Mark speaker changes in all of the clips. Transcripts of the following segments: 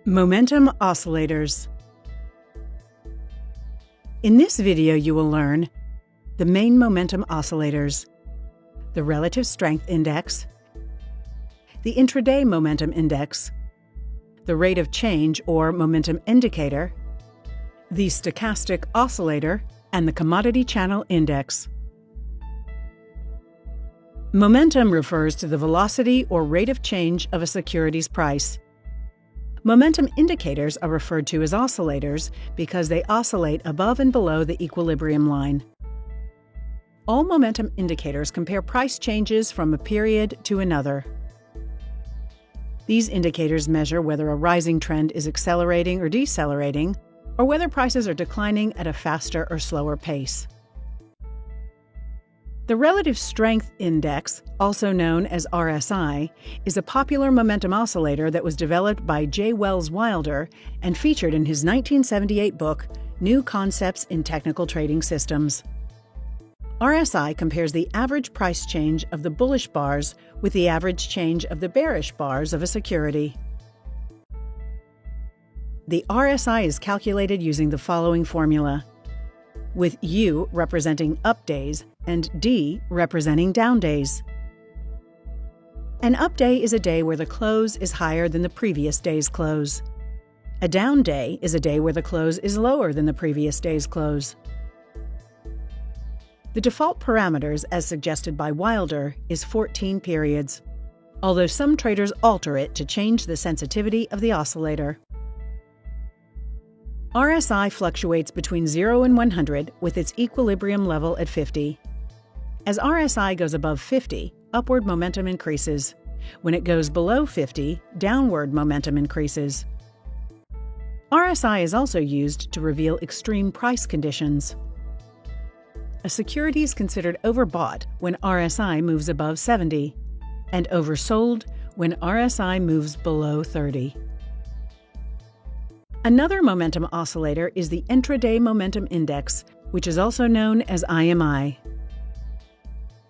Speaker 1: Momentum oscillators. In this video, you will learn the main momentum oscillators, the relative strength index, the intraday momentum index, the rate of change or momentum indicator, the stochastic oscillator, and the commodity channel index. Momentum refers to the velocity or rate of change of a security's price. Momentum indicators are referred to as oscillators because they oscillate above and below the equilibrium line. All momentum indicators compare price changes from a period to another. These indicators measure whether a rising trend is accelerating or decelerating, or whether prices are declining at a faster or slower pace. The relative strength index, also known as RSI, is a popular momentum oscillator that was developed by J. Wells Wilder and featured in his 1978 book, New Concepts in Technical Trading Systems. RSI compares the average price change of the bullish bars with the average change of the bearish bars of a security. The RSI is calculated using the following formula, with U representing up days and D representing down days. An up day is a day where the close is higher than the previous day's close. A down day is a day where the close is lower than the previous day's close. The default parameters, as suggested by Wilder, is 14 periods, although some traders alter it to change the sensitivity of the oscillator. RSI fluctuates between 0 and 100 with its equilibrium level at 50. As RSI goes above 50, upward momentum increases. When it goes below 50, downward momentum increases. RSI is also used to reveal extreme price conditions. A security is considered overbought when RSI moves above 70, and oversold when RSI moves below 30. Another momentum oscillator is the intraday momentum index, which is also known as IMI.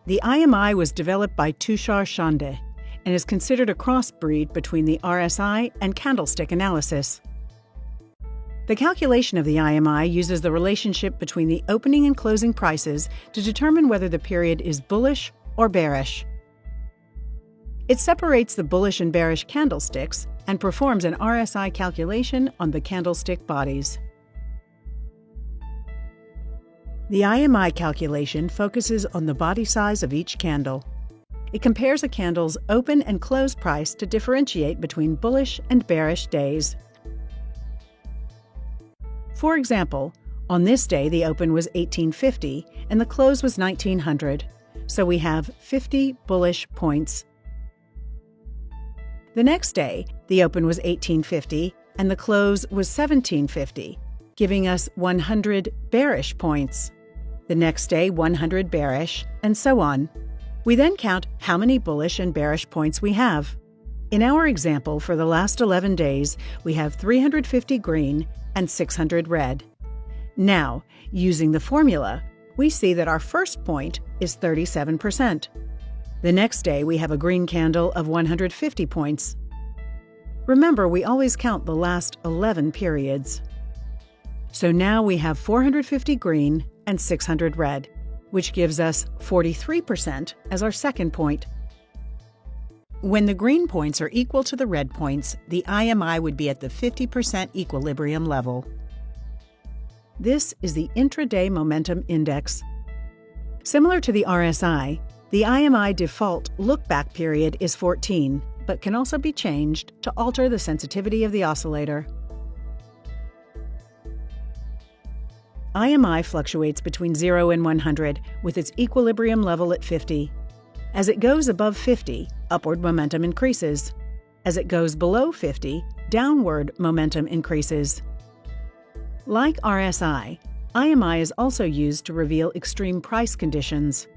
Speaker 1: The IMI was developed by Tushar Shande and is considered a crossbreed between the RSI and candlestick analysis. The calculation of the IMI uses the relationship between the opening and closing prices to determine whether the period is bullish or bearish. It separates the bullish and bearish candlesticks and performs an RSI calculation on the candlestick bodies. The IMI calculation focuses on the body size of each candle. It compares a candle's open and close price to differentiate between bullish and bearish days. For example, on this day the open was 1850 and the close was 1900, so we have 50 bullish points. The next day, the open was 1850 and the close was 1750, giving us 100 bearish points. The next day, 100 bearish, and so on. We then count how many bullish and bearish points we have. In our example, for the last 11 days, we have 350 green and 600 red. Now, using the formula, we see that our first point is 37%. The next day, we have a green candle of 150 points. Remember, we always count the last 11 periods. So now we have 450 green and 600 red, which gives us 43% as our second point. When the green points are equal to the red points, the IMI would be at the 50% equilibrium level. This is the intraday momentum index. Similar to the RSI, the IMI default look-back period is 14, but can also be changed to alter the sensitivity of the oscillator. IMI fluctuates between 0 and 100 with its equilibrium level at 50. As it goes above 50, upward momentum increases. As it goes below 50, downward momentum increases. Like RSI, IMI is also used to reveal extreme price conditions.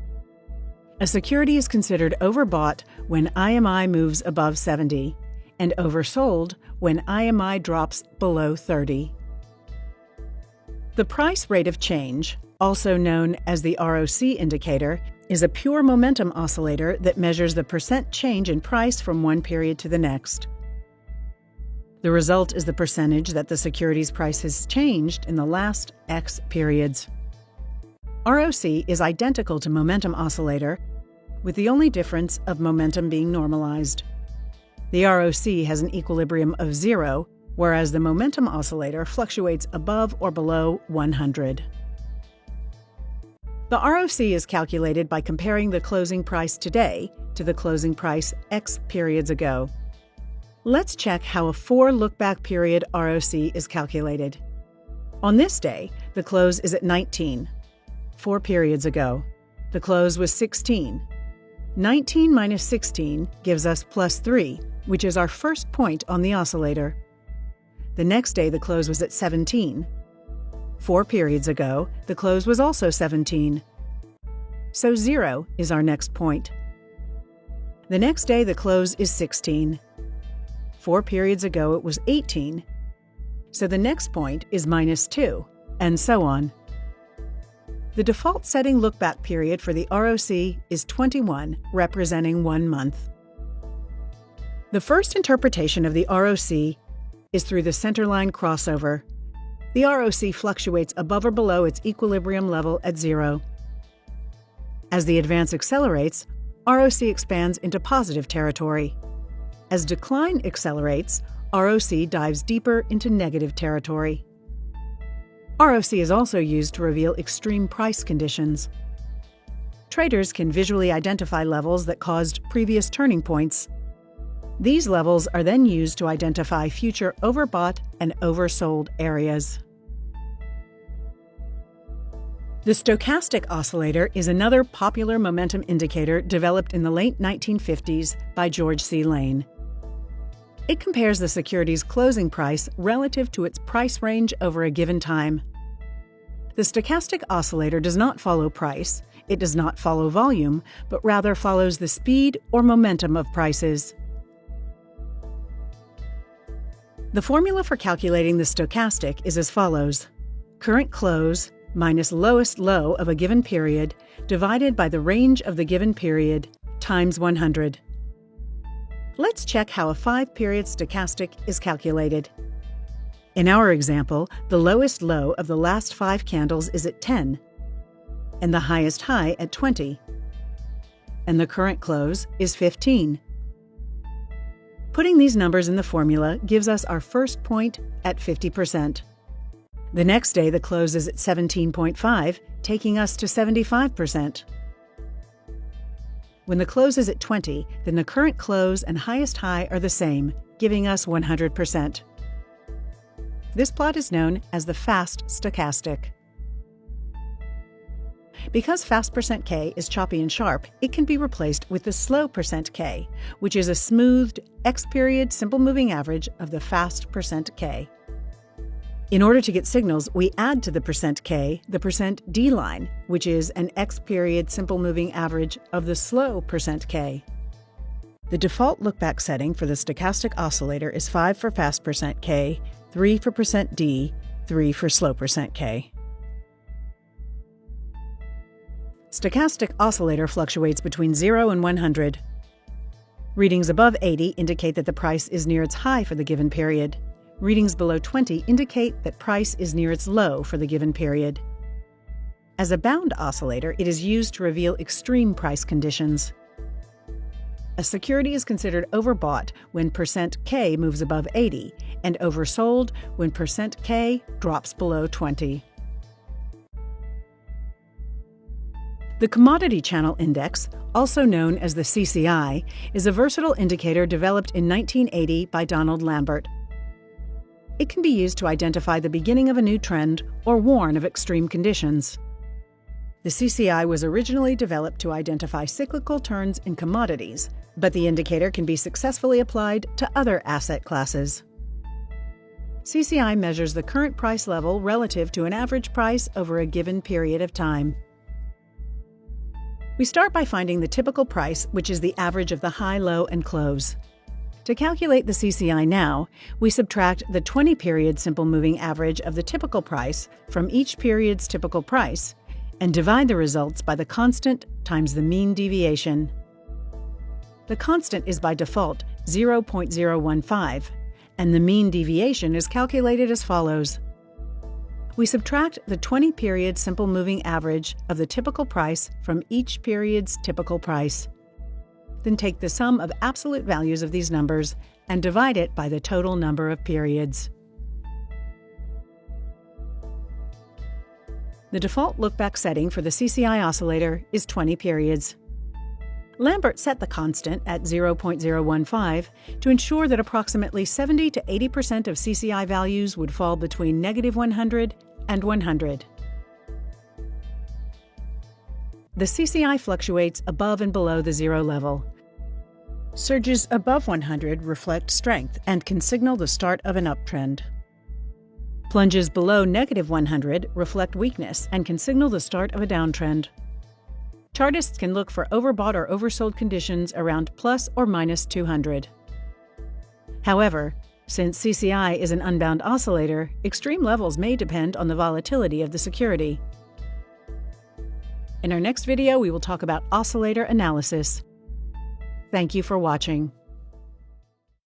Speaker 1: A security is considered overbought when IMI moves above 70, and oversold when IMI drops below 30. The price rate of change, also known as the ROC indicator, is a pure momentum oscillator that measures the percent change in price from one period to the next. The result is the percentage that the security's price has changed in the last X periods. ROC is identical to momentum oscillator, with the only difference of momentum being normalized. The ROC has an equilibrium of 0, whereas the momentum oscillator fluctuates above or below 100. The ROC is calculated by comparing the closing price today to the closing price X periods ago. Let's check how a 4 look-back period ROC is calculated. On this day, the close is at 19. 4 periods ago, the close was 16. 19 minus 16 gives us plus 3, which is our first point on the oscillator. The next day, the close was at 17. 4 periods ago, the close was also 17. So 0 is our next point. The next day, the close is 16. 4 periods ago, it was 18. So the next point is minus 2, and so on. The default setting look-back period for the ROC is 21, representing 1 month. The first interpretation of the ROC is through the centerline crossover. The ROC fluctuates above or below its equilibrium level at 0. As the advance accelerates, ROC expands into positive territory. As decline accelerates, ROC dives deeper into negative territory. ROC is also used to reveal extreme price conditions. Traders can visually identify levels that caused previous turning points. These levels are then used to identify future overbought and oversold areas. The stochastic oscillator is another popular momentum indicator developed in the late 1950s by George C. Lane. It compares the security's closing price relative to its price range over a given time. The stochastic oscillator does not follow price, it does not follow volume, but rather follows the speed or momentum of prices. The formula for calculating the stochastic is as follows: current close minus lowest low of a given period divided by the range of the given period times 100. Let's check how a 5-period stochastic is calculated. In our example, the lowest low of the last 5 candles is at 10, and the highest high at 20, and the current close is 15. Putting these numbers in the formula gives us our first point at 50%. The next day, the close is at 17.5, taking us to 75%. When the close is at 20, then the current close and highest high are the same, giving us 100%. This plot is known as the fast stochastic. Because fast %K is choppy and sharp, it can be replaced with the slow %K, which is a smoothed X-period simple moving average of the fast %K. In order to get signals, we add to the %K the %D line, which is an X-period simple moving average of the slow %K. The default look-back setting for the stochastic oscillator is 5 for fast %K, 3 for %D, 3 for slow %K. Stochastic oscillator fluctuates between 0 and 100. Readings above 80 indicate that the price is near its high for the given period. Readings below 20 indicate that price is near its low for the given period. As a bound oscillator, it is used to reveal extreme price conditions. A security is considered overbought when %K moves above 80 and oversold when %K drops below 20. The Commodity Channel Index, also known as the CCI, is a versatile indicator developed in 1980 by Donald Lambert. It can be used to identify the beginning of a new trend or warn of extreme conditions. The CCI was originally developed to identify cyclical turns in commodities, but the indicator can be successfully applied to other asset classes. CCI measures the current price level relative to an average price over a given period of time. We start by finding the typical price, which is the average of the high, low, and close. To calculate the CCI now, we subtract the 20-period simple moving average of the typical price from each period's typical price and divide the results by the constant times the mean deviation. The constant is by default 0.015, and the mean deviation is calculated as follows. We subtract the 20-period simple moving average of the typical price from each period's typical price. Then take the sum of absolute values of these numbers and divide it by the total number of periods. The default look-back setting for the CCI oscillator is 20 periods. Lambert set the constant at 0.015 to ensure that approximately 70 to 80% of CCI values would fall between -100 and 100. The CCI fluctuates above and below the zero level. Surges above 100 reflect strength and can signal the start of an uptrend. Plunges below -100 reflect weakness and can signal the start of a downtrend. Chartists can look for overbought or oversold conditions around plus or minus 200. However, since CCI is an unbound oscillator, extreme levels may depend on the volatility of the security. In our next video, we will talk about oscillator analysis. Thank you for watching.